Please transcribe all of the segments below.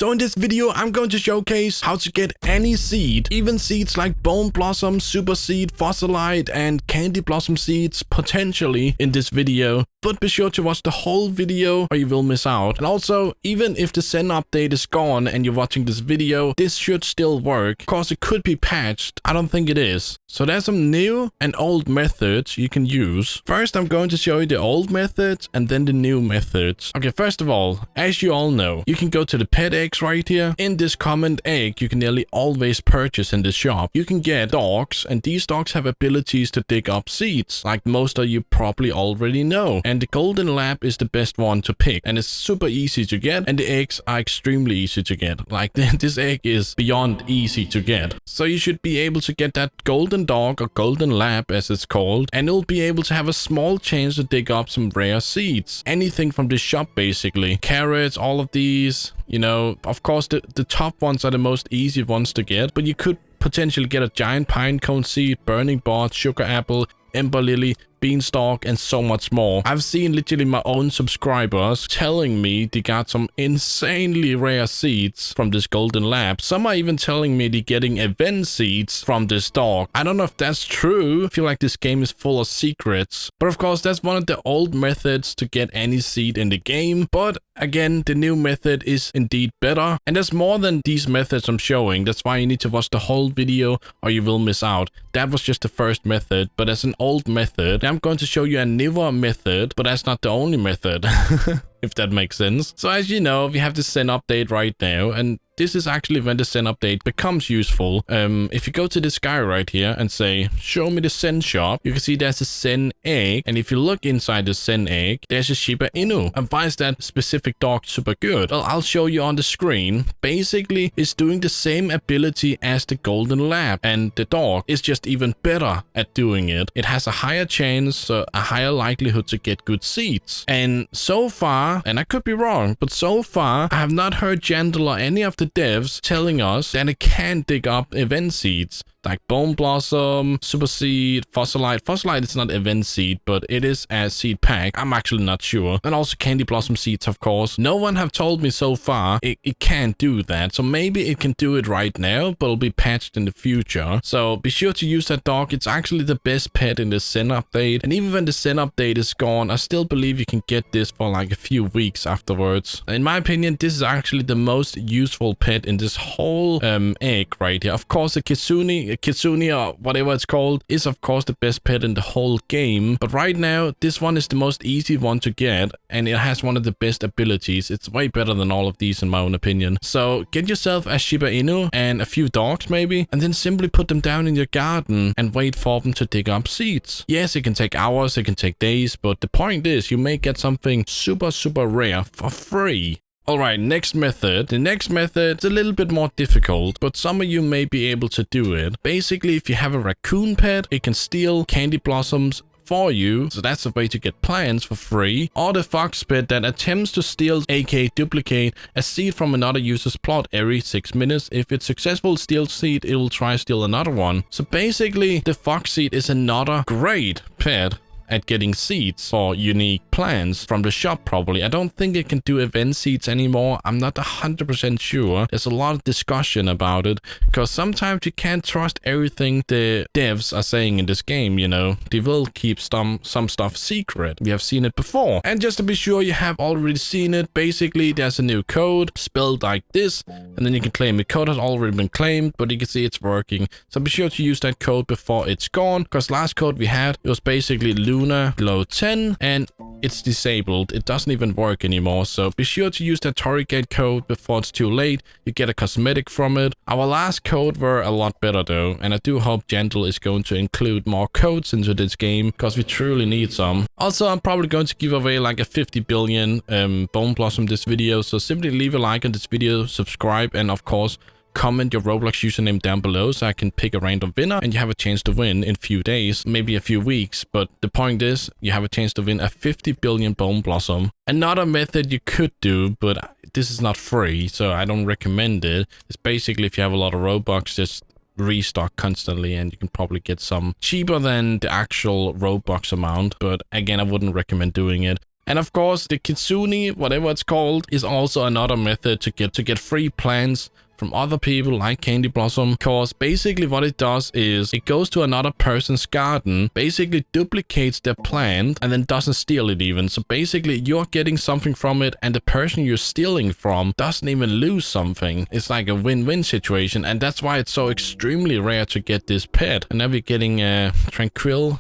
So in this video, I'm going to showcase how to get any seed, even seeds like Bone Blossom, Super Seed, Fossilite, and Candy Blossom seeds potentially in this video. But be sure to watch the whole video or you will miss out. And also, even if the send update is gone and you're watching this video, this should still work. Of course, it could be patched. I don't think it is. So there's some new and old methods you can use. First, I'm going to show you the old methods and then the new methods. Okay, first of all, as you all know, you can go to the pet eggs right here. In this common egg, you can nearly always purchase in the shop. You can get dogs, and these dogs have abilities to dig up seeds, like most of you probably already know. And the golden lab is the best one to pick, and it's super easy to get, and the eggs are extremely easy to get. Like this egg is beyond easy to get. So you should be able to get that golden dog or golden lab as it's called, and you'll be able to have a small chance to dig up some rare seeds. Anything from the shop basically. Carrots, all of these, you know, of course the top ones are the most easy ones to get, but you could potentially get a giant pine cone seed, burning bot, sugar apple, ember lily, beanstalk, and so much more. I've seen literally my own subscribers telling me they got some insanely rare seeds from this golden lab. Some are even telling me they're getting event seeds from this dog. I don't know if that's true. I feel like this game is full of secrets. But of course, that's one of the old methods to get any seed in the game. But again, the new method is indeed better. And there's more than these methods I'm showing. That's why you need to watch the whole video or you will miss out. That was just the first method, but there's an old method. I'm going to show you a newer method, but that's not the only method. If that makes sense. So as you know, we have the send update right now, and this is actually when the send update becomes useful. If you go to this guy right here and say, show me the send shop, you can see there's a send egg. And if you look inside the send egg, there's a Shiba Inu. And why is that specific dog super good? Well, I'll show you on the screen. Basically, it's doing the same ability as the golden lab, and the dog is just even better at doing it. It has a higher chance, a higher likelihood to get good seeds. And so far, and I could be wrong, but so far, I have not heard Gandel or any of the devs telling us that it can dig up event seeds. Like Bone Blossom, Super Seed, Fossilite. Fossilite is not event seed, but it is a seed pack. I'm actually not sure. And also Candy Blossom seeds, of course. No one have told me so far it can't do that. So maybe it can do it right now, but it'll be patched in the future. So be sure to use that dog. It's actually the best pet in the send update. And even when the send update is gone, I still believe you can get this for like a few weeks afterwards. In my opinion, this is actually the most useful pet in this whole egg right here. Of course, the Kitsune or whatever it's called is of course the best pet in the whole game, but right now this one is the most easy one to get, and it has one of the best abilities. It's way better than all of these in my own opinion. So get yourself a Shiba Inu and a few dogs maybe, and then simply put them down in your garden and wait for them to dig up seeds. Yes, it can take hours, it can take days, but the point is you may get something super rare for free. Alright, next method. The next method is a little bit more difficult, but some of you may be able to do it. Basically, if you have a Raccoon Pet, it can steal candy blossoms for you, so that's a way to get plants for free. Or the Fox Pet that attempts to steal, aka duplicate, a seed from another user's plot every 6 minutes. If it's successful steal seed, it will try steal another one. So basically, the Fox Seed is another great pet at getting seeds for unique plants from the shop probably. I don't think it can do event seeds anymore. I'm not 100% sure. There's a lot of discussion about it because sometimes you can't trust everything the devs are saying in this game, you know. They will keep some stuff secret. We have seen it before. And just to be sure you have already seen it, basically there's a new code spelled like this, and then you can claim the code has already been claimed, but you can see it's working. So be sure to use that code before it's gone, because last code we had, it was basically Lunar Glow 10, and it's disabled. It doesn't even work anymore. So be sure to use that Torrigate code before it's too late. You get a cosmetic from it. Our last code were a lot better though, and I do hope Gandel is going to include more codes into this game because we truly need some. Also, I'm probably going to give away like a 50 billion Bone Blossom this video, so simply leave a like on this video, subscribe, and of course comment your Roblox username down below so I can pick a random winner and you have a chance to win in a few days, maybe a few weeks. But the point is, you have a chance to win a 50 billion Bone Blossom. Another method you could do, but this is not free, so I don't recommend it. It's basically if you have a lot of Robux, just restock constantly and you can probably get some cheaper than the actual Robux amount. But again, I wouldn't recommend doing it. And of course, the Kitsune, whatever it's called, is also another method to get free plants from other people like Candy Blossom, because basically what it does is it goes to another person's garden, basically duplicates their plant and then doesn't steal it even. So basically you're getting something from it and the person you're stealing from doesn't even lose something. It's like a win-win situation, and that's why it's so extremely rare to get this pet. And now we're getting Tranquil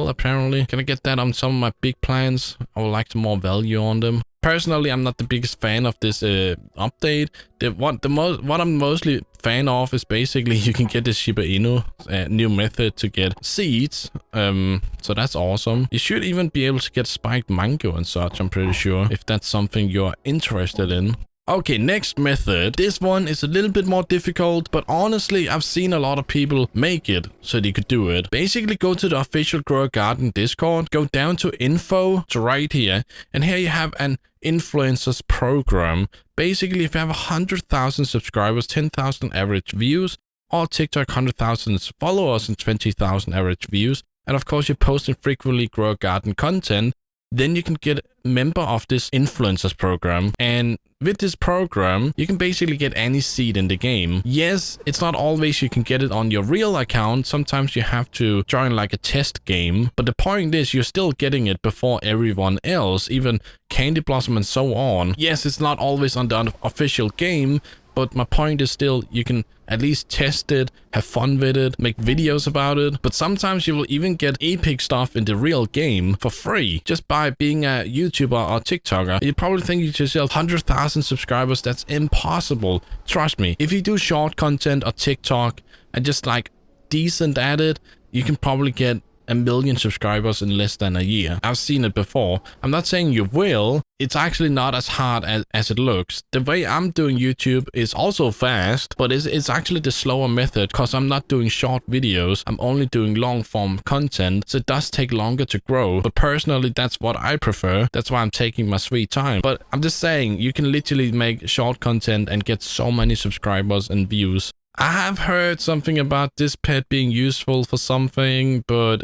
apparently. Can I get that on some of my big plants? I would like some more value on them. Personally, I'm not the biggest fan of this update. What I'm mostly fan of is basically you can get this Shiba Inu new method to get seeds. So that's awesome. You should even be able to get spiked mango and such, I'm pretty sure, if that's something you're interested in. Okay, next method. This one is a little bit more difficult, but honestly, I've seen a lot of people make it so they could do it. Basically, go to the official Grow a Garden Discord, go down to info, to right here, and here you have an influencers program. Basically, if you have 100,000 subscribers, 10,000 average views, or TikTok 100,000 followers and 20,000 average views, and of course you're posting frequently Grow a Garden content, then you can get a member of this influencers program. And with this program, you can basically get any seed in the game. Yes, it's not always you can get it on your real account. Sometimes you have to join like a test game. But the point is you're still getting it before everyone else, even Candy Blossom and so on. Yes, it's not always on the official game, but my point is still you can at least test it, have fun with it, make videos about it. But sometimes you will even get epic stuff in the real game for free just by being a YouTuber or TikToker. You probably think to yourself, 100,000 subscribers, that's impossible. Trust me, if you do short content or TikTok and just like decent at it, you can probably get 1 million subscribers in less than a year. I've seen it before. I'm not saying you will. It's actually not as hard as it looks. The way I'm doing YouTube is also fast, but it's actually the slower method because I'm not doing short videos. I'm only doing long form content, so it does take longer to grow. But personally, that's what I prefer. That's why I'm taking my sweet time. But I'm just saying, you can literally make short content and get so many subscribers and views. I have heard something about this pet being useful for something, but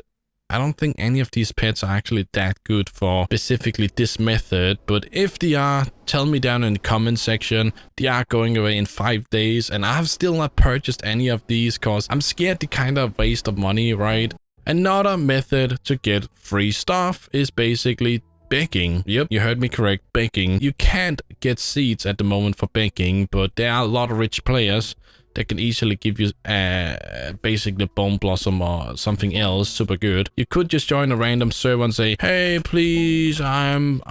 I don't think any of these pets are actually that good for specifically this method. But if they are, tell me down in the comment section. They are going away in 5 days and I have still not purchased any of these because I'm scared they kind of waste of money, right? Another method to get free stuff is basically begging. Yep, you heard me correct, begging. You can't get seeds at the moment for begging, but there are a lot of rich players that can easily give you basically Bone Blossom or something else super good. You could just join a random server and say, hey, please, I'm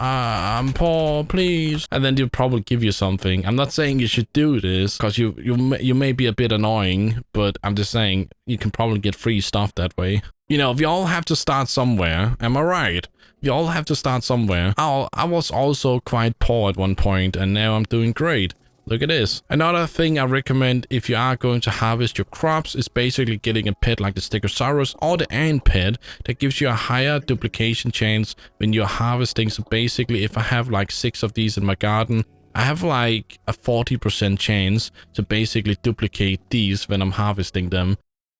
poor, please. And then they'll probably give you something. I'm not saying you should do this because you may be a bit annoying, but I'm just saying you can probably get free stuff that way. You know, we all have to start somewhere. Am I right? We all have to start somewhere. I was also quite poor at one point and now I'm doing great. Look at this. Another thing I recommend if you are going to harvest your crops is basically getting a pet like the Stegosaurus or the ant pet that gives you a higher duplication chance when you're harvesting. So basically, if I have like 6 of these in my garden, I have like a 40% chance to basically duplicate these when I'm harvesting them.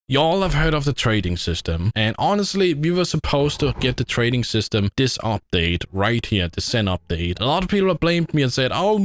Y'all have heard of the trading system, and honestly, we were supposed to get the trading system this update right here, the Zen update. A lot of people have blamed me and said, oh,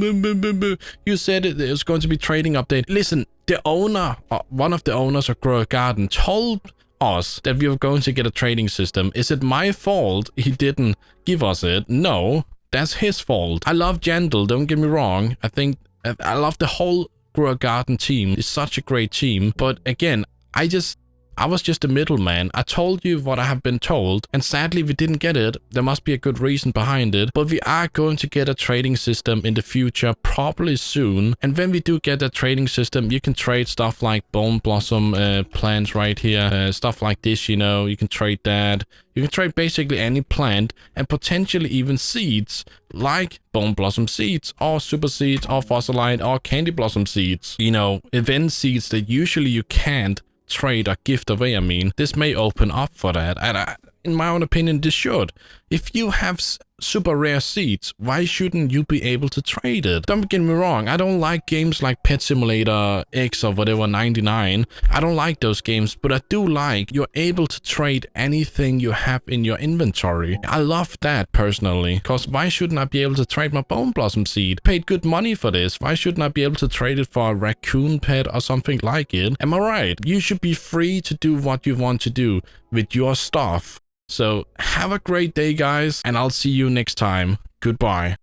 you said it was going to be trading update. Listen, the owner, one of the owners of Grow a Garden told us that we were going to get a trading system. Is it my fault he didn't give us it? No, that's his fault. I love Gandel, don't get me wrong. I love the whole Grow a Garden team. It's such a great team, but again, I was just a middleman. I told you what I have been told, and sadly we didn't get it. There must be a good reason behind it, but we are going to get a trading system in the future, probably soon. And when we do get a trading system, you can trade stuff like Bone Blossom plants right here, stuff like this, you know, you can trade that. You can trade basically any plant and potentially even seeds like Bone Blossom seeds or Super seeds or Fossilite or Candy Blossom seeds. You know, event seeds that usually you can't trade or gift away. I mean, this may open up for that, and in my own opinion, this should. If you have super rare seeds, why shouldn't you be able to trade it? Don't get me wrong, I don't like games like Pet Simulator X or whatever 99. I don't like those games, but I do like you're able to trade anything you have in your inventory. I love that personally, because why shouldn't I be able to trade my Bone Blossom seed? Paid good money for this, why shouldn't I be able to trade it for a Raccoon Pet or something like it? Am I right? You should be free to do what you want to do with your stuff. So have a great day, guys, and I'll see you next time. Goodbye.